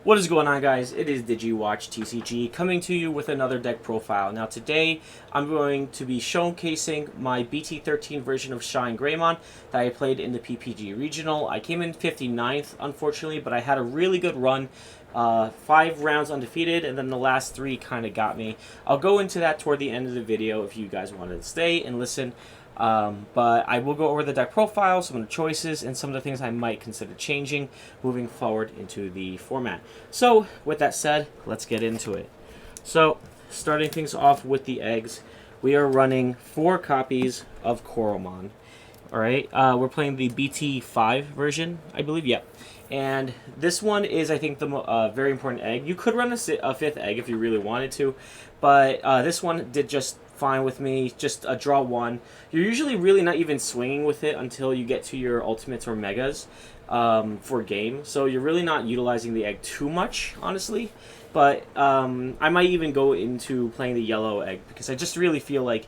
What is going on, guys? It is DigiWatch TCG coming to you with another deck profile. Now today I'm going to be showcasing my BT13 version of ShineGreymon that I played in the PPG Regional. I came in 59th, unfortunately, but I had a really good run. 5 rounds undefeated, and then the last 3 kind of got me. I'll go into that toward the end of the video if you guys want to stay and listen. But I will go over the deck profile, some of the choices, and some of the things I might consider changing moving forward into the format. So, with that said, let's get into it. So, starting things off with the eggs, we are running 4 copies of Coromon. Alright, we're playing the BT5 version, I believe, yep. And this one is, I think, the very important egg. You could run a 5th egg if you really wanted to, but this one did just fine with me. Just a draw 1. You're usually really not even swinging with it until you get to your ultimates or megas for game, so you're really not utilizing the egg too much, honestly. But I might even go into playing the yellow egg because I just really feel like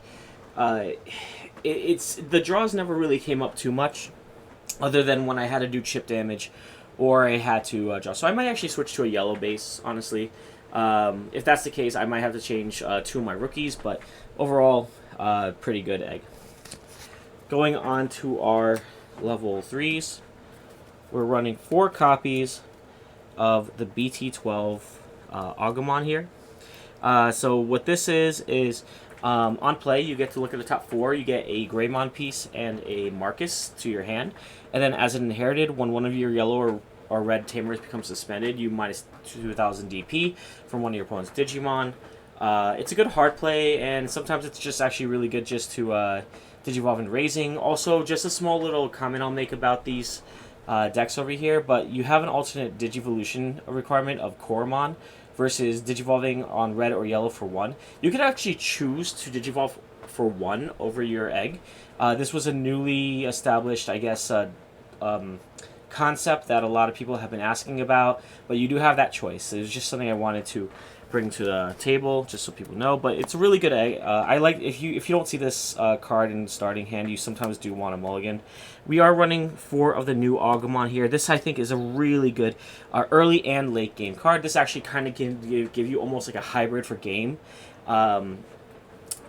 the draws never really came up too much, other than when I had to do chip damage or I had to draw. So I might actually switch to a yellow base, honestly. If that's the case, I might have to change 2 of my rookies, but overall, pretty good egg. Going on to our level 3s, we're running 4 copies of the BT12 Agumon here. So what this is on play, you get to look at the top 4. You get a Greymon piece and a Marcus to your hand. And then as an inherited, when one of your yellow or red tamers becomes suspended, you minus 2,000 DP from one of your opponent's Digimon. It's a good hard play, and sometimes it's just actually really good just to Digivolve and Raising. Also, just a small little comment I'll make about these decks over here, but you have an alternate Digivolution requirement of Coromon versus Digivolving on red or yellow for 1. You could actually choose to Digivolve for 1 over your egg. This was a newly established, I guess, concept that a lot of people have been asking about, but you do have that choice. It was just something I wanted to bring to the table, just so people know. But it's a really good egg. I like if you don't see this card in starting hand, you sometimes do want a mulligan. We are running 4 of the new Agumon here. This, I think, is a really good early and late game card. This actually kind of can give you almost like a hybrid for game.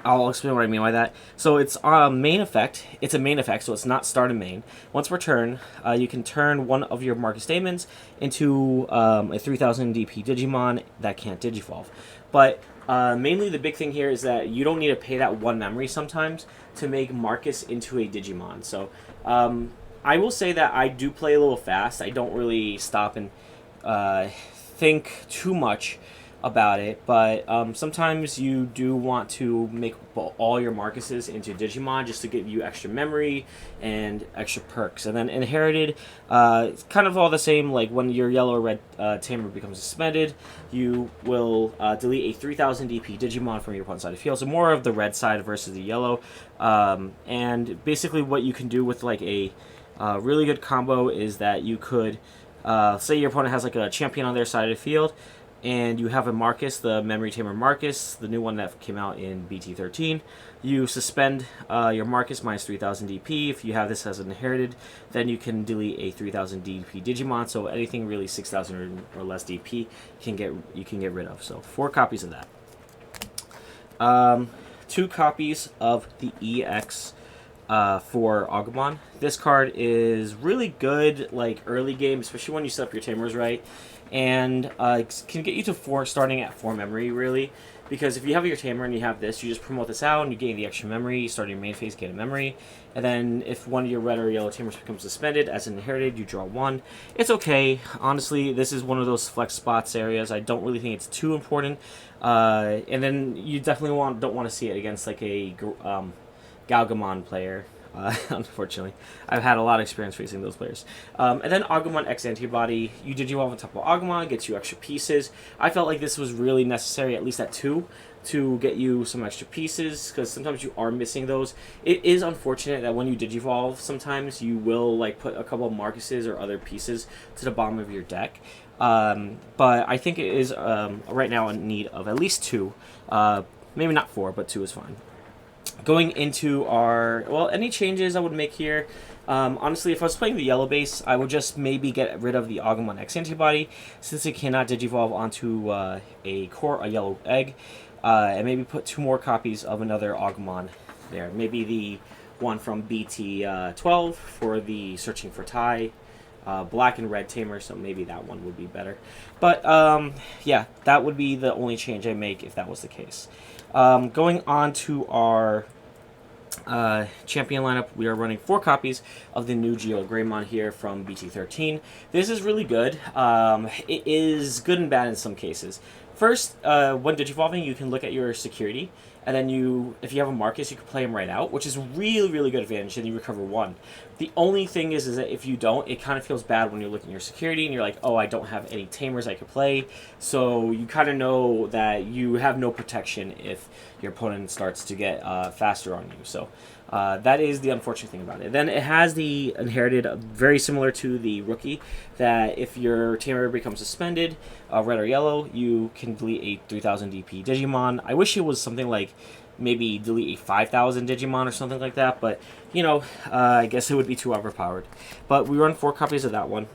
I'll explain what I mean by that. So it's main effect. It's a main effect, so it's not start and main. Once per turn, you can turn one of your Marcus Daemons into a 3,000 DP Digimon that can't Digivolve. But mainly the big thing here is that you don't need to pay that 1 memory sometimes to make Marcus into a Digimon. So I will say that I do play a little fast. I don't really stop and think too much about it, but sometimes you do want to make all your Marcuses into Digimon just to give you extra memory and extra perks. And then inherited, it's kind of all the same. Like when your yellow or red tamer becomes suspended, you will delete a 3,000 DP Digimon from your opponent's side of the field. So more of the red side versus the yellow. And basically what you can do with like a really good combo is that you could say your opponent has like a champion on their side of the field, and you have a Marcus, the Memory Tamer Marcus, the new one that came out in BT13. You suspend your Marcus minus 3,000 DP. If you have this as an inherited, then you can delete a 3,000 DP Digimon. So anything really 6,000 or less DP you can get rid of. So 4 copies of that. 2 copies of the EX for Agumon. This card is really good, like early game, especially when you set up your tamers right. And can get you to 4, starting at 4 memory, really. Because if you have your tamer and you have this, you just promote this out and you gain the extra memory. You start your main phase, get a memory. And then if one of your red or yellow tamers becomes suspended as an inherited, you draw 1. It's okay. Honestly, this is one of those flex spots areas. I don't really think it's too important. And then you definitely don't want to see it against like a Galgamon player. Unfortunately, I've had a lot of experience facing those players. And then Agumon X Antibody, you Digivolve on top of Agumon, gets you extra pieces. I felt like this was really necessary, at least at 2, to get you some extra pieces, because sometimes you are missing those. It is unfortunate that when you Digivolve, sometimes you will like put a couple of Marcuses or other pieces to the bottom of your deck. But I think it is right now in need of at least 2. Maybe not 4, but 2 is fine. Going into our, well, any changes I would make here, honestly, if I was playing the yellow base, I would just maybe get rid of the Agumon X antibody, since it cannot digivolve onto a yellow egg, and maybe put 2 more copies of another Agumon there. Maybe the one from BT12 for the Searching for Tai, black and red tamer, so maybe that one would be better. But yeah, that would be the only change I make if that was the case. Going on to our champion lineup, we are running 4 copies of the new GeoGreymon here from BT13. This is really good. It is good and bad in some cases. First, when digivolving, you can look at your security, and then if you have a Marcus, you can play him right out, which is really, really good advantage, and you recover 1. The only thing is that if you don't, it kind of feels bad when you're looking at your security, and you're like, oh, I don't have any tamers I could play, so you kind of know that you have no protection if your opponent starts to get faster on you. So that is the unfortunate thing about it. Then it has the inherited, very similar to the rookie, that if your tamer becomes suspended, red or yellow, you can delete a 3000 DP Digimon. I wish it was something like maybe delete a 5000 Digimon or something like that, but you know, I guess it would be too overpowered. But we run 4 copies of that one.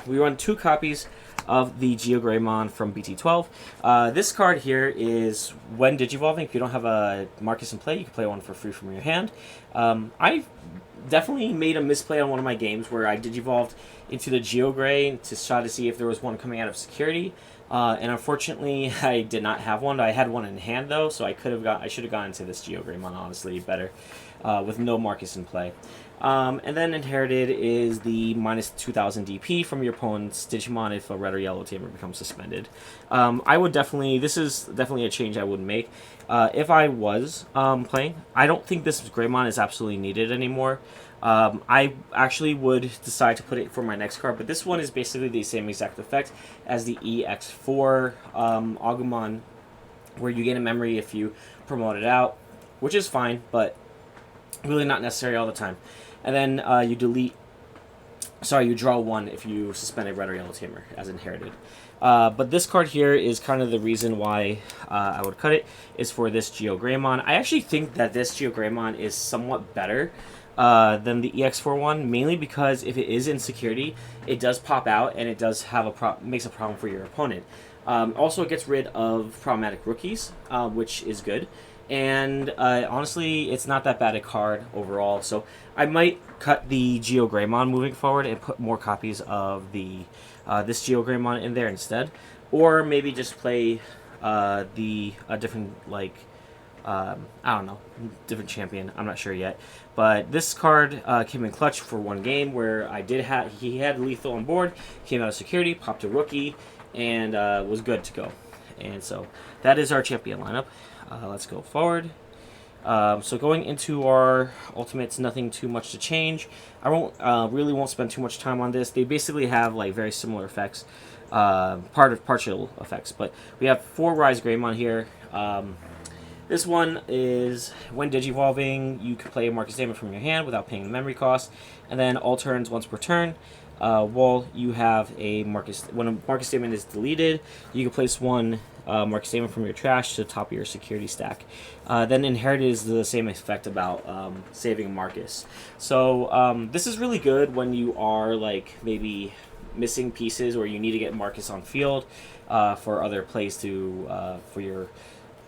We run 2 copies of the GeoGreymon from BT12. This card here is when digivolving. If you don't have a Marcus in play, you can play one for free from your hand. I definitely made a misplay on one of my games where I digivolved into the GeoGrey to try to see if there was one coming out of security. And unfortunately, I did not have one. I had one in hand though, so I should have gone into this GeoGreymon honestly better, with no Marcus in play. And then inherited is the minus 2000 DP from your opponent's Digimon if a red or yellow tamer becomes suspended. This is definitely a change I would make. If I was playing, I don't think this Greymon is absolutely needed anymore. I actually would decide to put it for my next card, but this one is basically the same exact effect as the EX4 Agumon, where you gain a memory if you promote it out, which is fine, but really not necessary all the time. And then you draw 1 if you suspend a red or yellow tamer as inherited. But this card here is kind of the reason why I would cut it, is for this GeoGreymon. I actually think that this GeoGreymon is somewhat better than the EX4 one, mainly because if it is in security, it does pop out and it does have makes a problem for your opponent. Also, it gets rid of problematic rookies, which is good. And honestly, it's not that bad a card overall. So I might cut the GeoGreymon moving forward and put more copies of the this GeoGreymon in there instead, or maybe just play a different I don't know, different champion. I'm not sure yet. But this card came in clutch for one game where he had lethal on board, came out of security, popped a rookie, and was good to go. And so that is our champion lineup. Let's go forward. So going into our ultimates, nothing too much to change. I won't spend too much time on this. They basically have like very similar effects, partial effects. But we have 4 Rise Greymon here. This one is when digivolving, you can play a Marcus Damon from your hand without paying the memory cost, and then all turns once per turn. While you have when a Marcus Damon is deleted, you can place 1 Marcus Damon from your trash to the top of your security stack. Then inherited is the same effect about saving Marcus. So this is really good when you are like maybe missing pieces or you need to get Marcus on field for other plays for your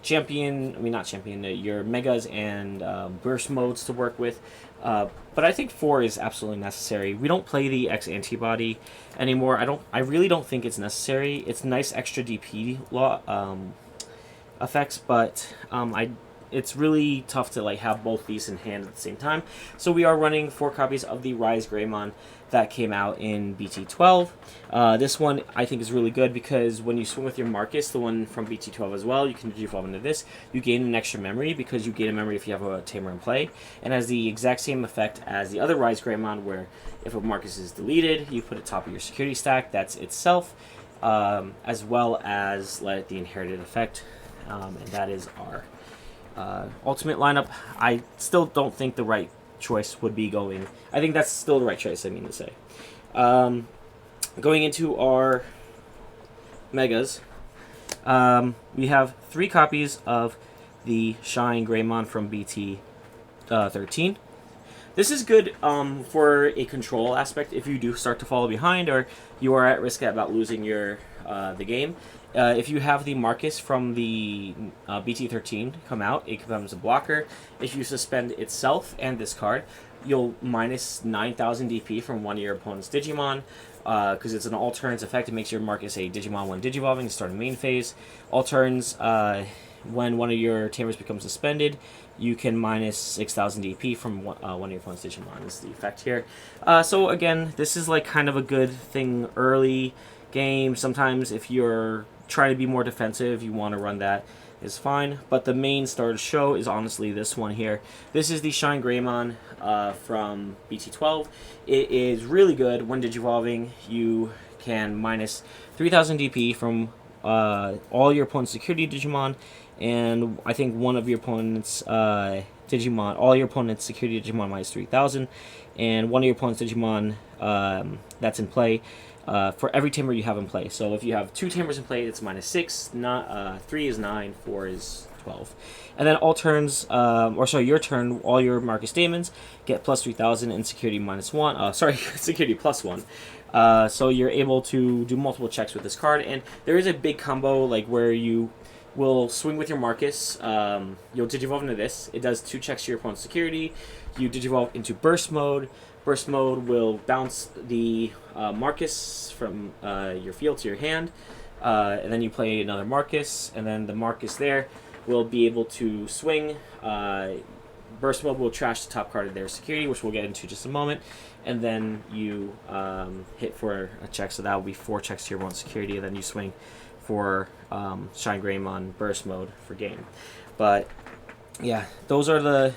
your megas and burst modes to work with. But I think 4 is absolutely necessary. We don't play the X antibody anymore. I really don't think it's necessary. It's nice extra DP effects, but it's really tough to like have both these in hand at the same time. So we are running 4 copies of the Rise Greymon that came out in BT12. This one I think is really good because when you swing with your Marcus, the one from BT12 as well, you can devolve into this. You gain an extra memory because you gain a memory if you have a tamer in play, and has the exact same effect as the other Rise Greymon, where if a Marcus is deleted, you put it top of your security stack. That's itself, as well as let the inherited effect, and that is our ultimate lineup. I still don't think the right choice would be going. I think that's still the right choice, I mean to say. Going into our megas, we have 3 copies of the ShineGreymon from BT13. This is good for a control aspect if you do start to fall behind or you are at risk about losing your the game. If you have the Marcus from the BT13 come out, it becomes a blocker. If you suspend itself and this card, you'll minus 9,000 DP from one of your opponent's Digimon. Because it's an all turns effect, it makes your Marcus a Digimon when Digivolving and starting main phase. All turns, when one of your Tamers becomes suspended, you can minus 6,000 DP from one of your opponent's Digimon is the effect here. So again, this is like kind of a good thing early game. Sometimes if you're trying to be more defensive, you want to run that, is fine. But the main star to show is honestly this one here. This is the ShineGreymon from BT12. It is really good when Digivolving. You can minus 3,000 DP from all your opponent's security Digimon, and I think one of your opponent's Digimon, all your opponent's security Digimon minus 3,000, and one of your opponent's Digimon that's in play for every tamer you have in play. So if you have 2 tamers in play, it's minus 6, 3 is 9, 4 is 12. And then all turns, your turn, all your Marcus Daemons get plus 3,000 and security minus 1. Security plus 1. So you're able to do multiple checks with this card, and there is a big combo like where you will swing with your Marcus. You'll Digivolve into this. It does 2 checks to your opponent's security. You Digivolve into Burst Mode. Burst Mode will bounce the Marcus from your field to your hand, and then you play another Marcus, and then the Marcus there will be able to swing. Burst Mode will trash the top card of their security, which we'll get into just a moment, and then you hit for a check, so that will be 4 checks to your opponent's security, and then you swing for ShineGreymon Burst Mode for game. But yeah, those are the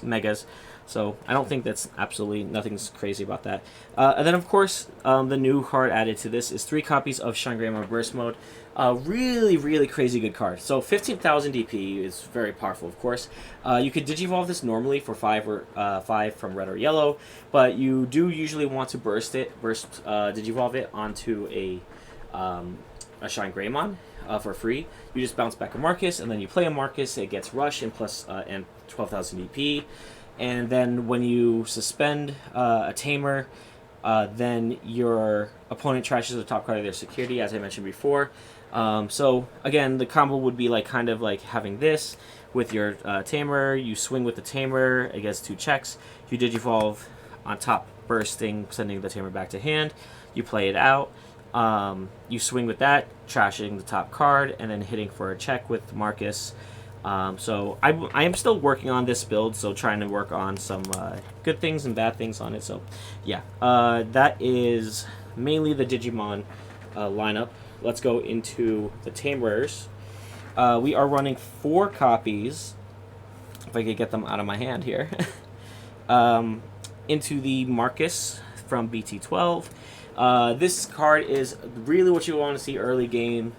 megas. So I don't think that's absolutely nothing's crazy about that. And then of course the new card added to this is 3 copies of ShineGreymon Burst Mode. Really crazy good card. So 15,000 DP is very powerful, of course. You could Digivolve this normally for 5 from red or yellow, but you do usually want to Digivolve it onto a ShineGreymon for free. You just bounce back a Marcus, and then you play a Marcus. It gets Rush and plus and 12,000 DP. And then when you suspend a Tamer, then your opponent trashes the top card of their security, as I mentioned before. So again, the combo would be like kind of like having this with your Tamer. You swing with the Tamer, it gets 2 checks. You Digivolve on top, bursting, sending the Tamer back to hand. You play it out. You swing with that, trashing the top card, and then hitting for a check with Marcus. So I am still working on this build, so trying to work on some good things and bad things on it. So yeah, that is mainly the Digimon lineup. Let's go into the Tamers. We are running 4 copies, if I could get them out of my hand here, into the Marcus from BT12. This card is really what you want to see early game,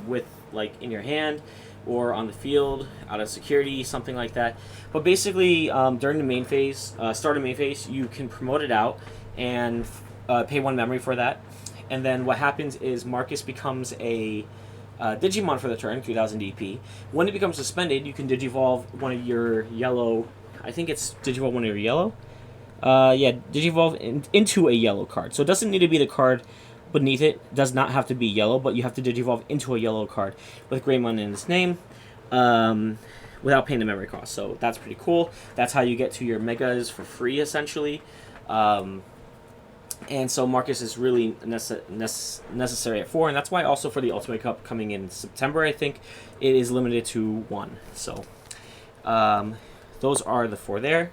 with like in your hand or on the field, out of security, something like that. But basically, during the main phase, start of main phase, you can promote it out and pay 1 memory for that. And then what happens is Marcus becomes a Digimon for the turn, 3,000 DP. When it becomes suspended, you can Digivolve one of your yellow, I think it's Digivolve one of your yellow? Digivolve into a yellow card. So it doesn't need to be the card beneath it. It does not have to be yellow, but you have to Digivolve into a yellow card with Greymon in its name, without paying the memory cost. So that's pretty cool. That's how you get to your megas for free, essentially. And so Marcus is really necessary at 4, and that's why also for the Ultimate Cup coming in September, I think, it is limited to 1. So those are the 4 there.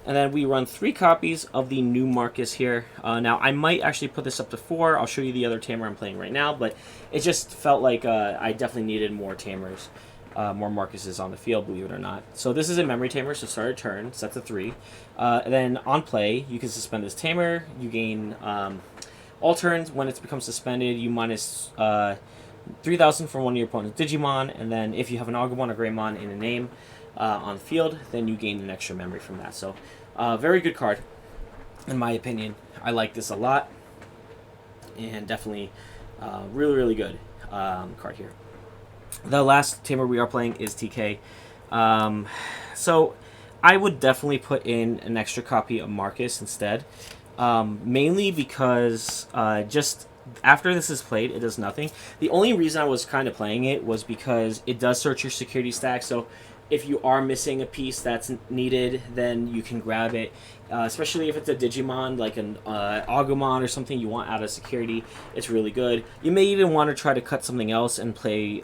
And then we run 3 copies of the new Marcus here. Now, I might actually put this up to 4. I'll show you the other Tamer I'm playing right now, but it just felt like I definitely needed more Tamers, more Marcuses on the field, believe it or not. So this is a memory Tamer, so start a turn, set to 3. And then on play, you can suspend this Tamer. You gain all turns. When it becomes suspended, you minus 3,000 from one of your opponent's Digimon, and then if you have an Agumon or Greymon in a name on the field, then you gain an extra memory from that. So very good card, in my opinion. I like this a lot, and definitely really good card here. The last tamer we are playing is TK. So I would definitely put in an extra copy of Marcus instead. Mainly because just after this is played, it does nothing. The only reason I was kind of playing it was because it does search your security stack. So if you are missing a piece that's needed, then you can grab it. Especially if it's a Digimon, like an Agumon or something you want out of security, it's really good. You may even want to try to cut something else and play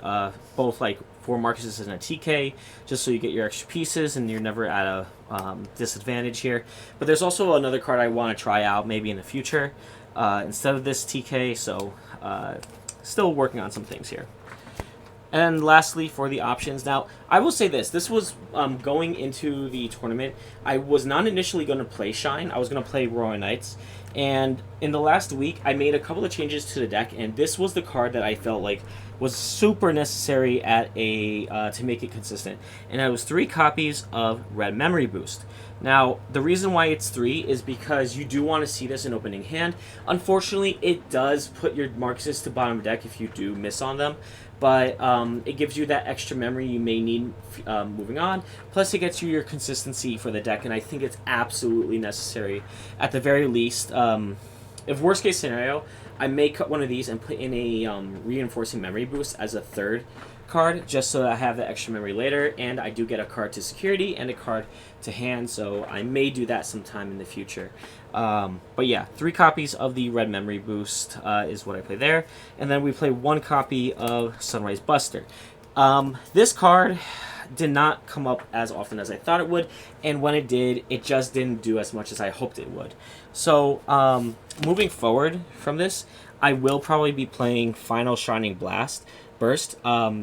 both like 4 Marcuses and a TK, just so you get your extra pieces and you're never at a disadvantage here. But there's also another card I want to try out maybe in the future instead of this TK, so still working on some things here. And lastly, for the options. Now, I will say this was going into the tournament. I was not initially going to play Shine. I was going to play Royal Knights. And in the last week, I made a couple of changes to the deck, and this was the card that I felt like was super necessary at a to make it consistent. And it was 3 copies of Red Memory Boost. Now, the reason why it's 3 is because you do want to see this in opening hand. Unfortunately, it does put your Marcuses to bottom of deck if you do miss on them. But it gives you that extra memory you may need moving on. Plus, it gets you your consistency for the deck, and I think it's absolutely necessary. At the very least, if worst case scenario, I may cut one of these and put in a reinforcing memory boost as a 3rd card, just so that I have the extra memory later, and I do get a card to security and a card to hand, so I may do that sometime in the future. But yeah, 3 copies of the Red Memory Boost is what I play there, and then we play 1 copy of Sunrise Buster. This card did not come up as often as I thought it would, and when it did, it just didn't do as much as I hoped it would. So moving forward from this, I will probably be playing Final Shining Blast Burst.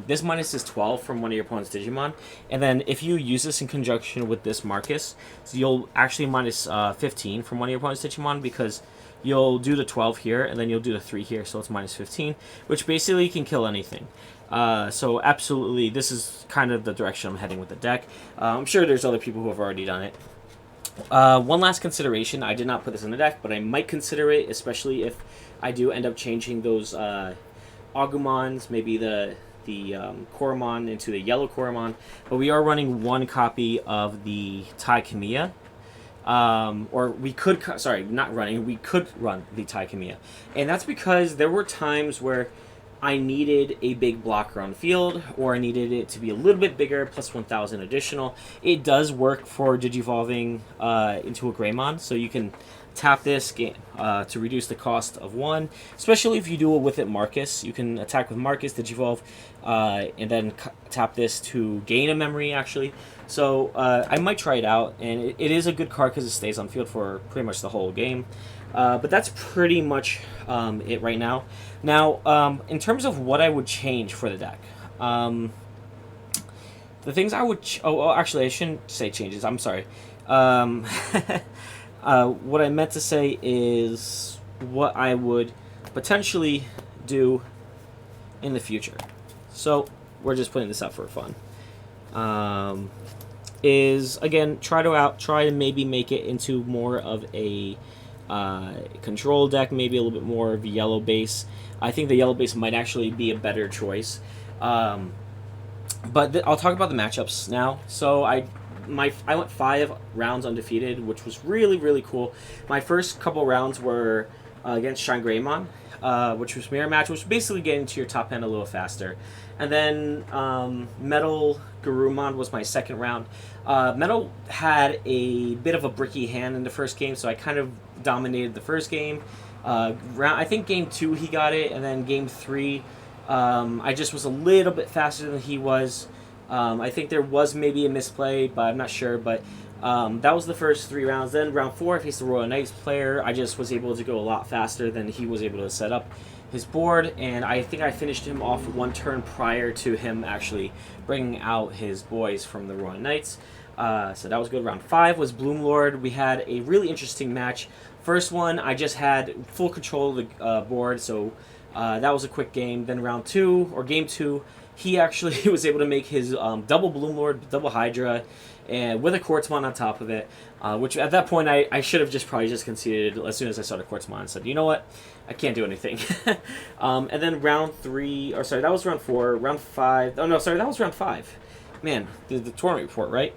This minus is 12 from one of your opponent's Digimon, and then if you use this in conjunction with this Marcus, so you'll actually minus 15 from one of your opponent's Digimon, because you'll do the 12 here, and then you'll do the 3 here, so it's minus 15, which basically can kill anything. So absolutely, this is kind of the direction I'm heading with the deck. I'm sure there's other people who have already done it. One last consideration, I did not put this in the deck, but I might consider it, especially if I do end up changing those Agumons, maybe the Koromon into the yellow Koromon. But we are running 1 copy of the Tai Kamiya. Or we could, we could run the Tai Kamiya. And that's because there were times where I needed a big blocker on field, or I needed it to be a little bit bigger, plus 1,000 additional. It does work for Digivolving into a Greymon, so you can tap this to reduce the cost of 1, especially if you do it with Marcus. You can attack with Marcus, Digivolve, and then tap this to gain a memory, actually. So I might try it out, and it is a good card because it stays on field for pretty much the whole game. But that's pretty much it right now. Now, in terms of what I would change for the deck, the things I would... actually, I shouldn't say changes. I'm sorry. What I meant to say is what I would potentially do in the future. So, we're just putting this out for fun. Is, again, try to maybe make it into more of a control deck, maybe a little bit more of a yellow base. I think the yellow base might actually be a better choice. But I'll talk about the matchups now. So I went 5 rounds undefeated, which was really, really cool. My first couple rounds were against ShineGreymon, which was mirror match, which was basically getting to your top end a little faster. And then Metal Garurumon was my second round. Metal had a bit of a bricky hand in the first game, so I kind of dominated the first game. I think game 2 he got it, and then game 3 I just was a little bit faster than he was. I think there was maybe a misplay, but I'm not sure. But that was the first 3 rounds. Then round 4, I faced the Royal Knights player. I just was able to go a lot faster than he was able to set up his board, and I think I finished him off 1 turn prior to him actually bringing out his boys from the Royal Knights. So that was good. Round 5 was Bloomlord. We had a really interesting match. First one, I just had full control of the board, so that was a quick game. Then round 2, or game 2, he actually was able to make his double Bloomlord, double Hydra, and with a Quartzmon on top of it, which at that point I should have probably just conceded as soon as I saw the Quartzmon and said, you know what, I can't do anything. And then round 3, or sorry, that was round 4. Round 5. Oh no, sorry, that was round 5. Man, the tournament report, right?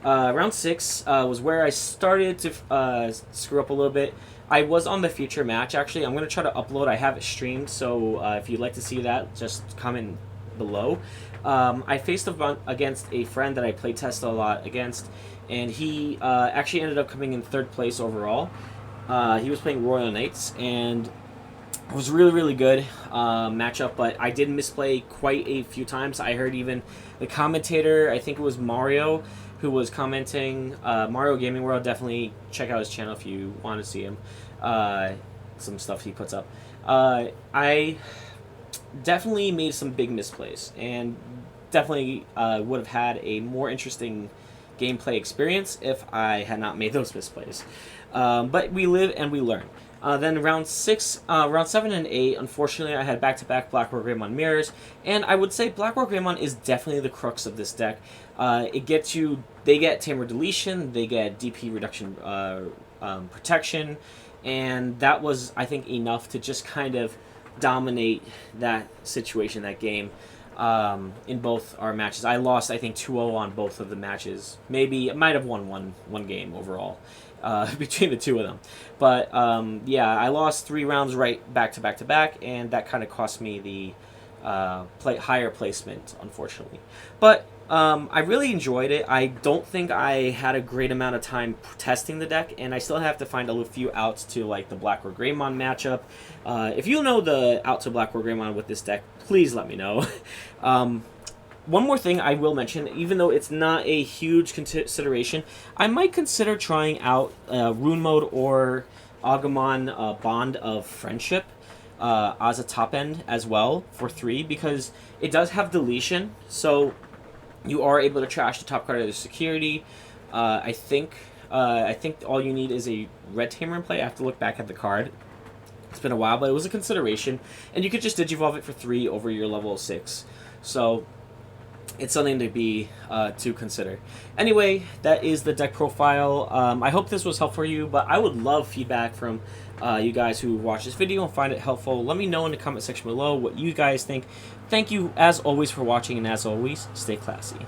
Round 6 was where I started to screw up a little bit. I was on the future match, actually. I'm going to try to upload. I have it streamed, so if you'd like to see that, just comment below. I faced against a friend that I playtested a lot against, and he actually ended up coming in 3rd place overall. He was playing Royal Knights, and it was really, really good matchup, but I did misplay quite a few times. I heard even the commentator, I think it was Mario, who was commenting, Mario Gaming World. Definitely check out his channel if you want to see him. Some stuff he puts up. I definitely made some big misplays, and definitely would have had a more interesting gameplay experience if I had not made those misplays. But we live and we learn. Then round 7 and 8, unfortunately, I had back-to-back Blackrock-Greymon mirrors, and I would say Blackrock-Greymon is definitely the crux of this deck. It gets you, they get Tamer Deletion, they get DP Reduction Protection, and that was, I think, enough to just kind of dominate that situation, that game, in both our matches. I lost, I think, 2-0 on both of the matches. Maybe, I might have won one game overall. Between the two of them. But, yeah, I lost 3 rounds right back to back to back, and that kind of cost me the higher placement, unfortunately. But I really enjoyed it. I don't think I had a great amount of time testing the deck, and I still have to find a few outs to, like, the Blackrock-Greymon matchup. If you know the out to Blackrock-Greymon with this deck, please let me know. One more thing I will mention, even though it's not a huge consideration, I might consider trying out Rune Mode or Agumon Bond of Friendship as a top end as well for 3, because it does have deletion, so you are able to trash the top card of the security. I think all you need is a red Tamer in play. I have to look back at the card. It's been a while, but it was a consideration, and you could just Digivolve it for 3 over your level 6. So it's something to be to consider. Anyway, that is the deck profile. I hope this was helpful for you, but I would love feedback from you guys who watch this video and find it helpful. Let me know in the comment section below what you guys think. Thank you, as always, for watching, and as always, stay classy.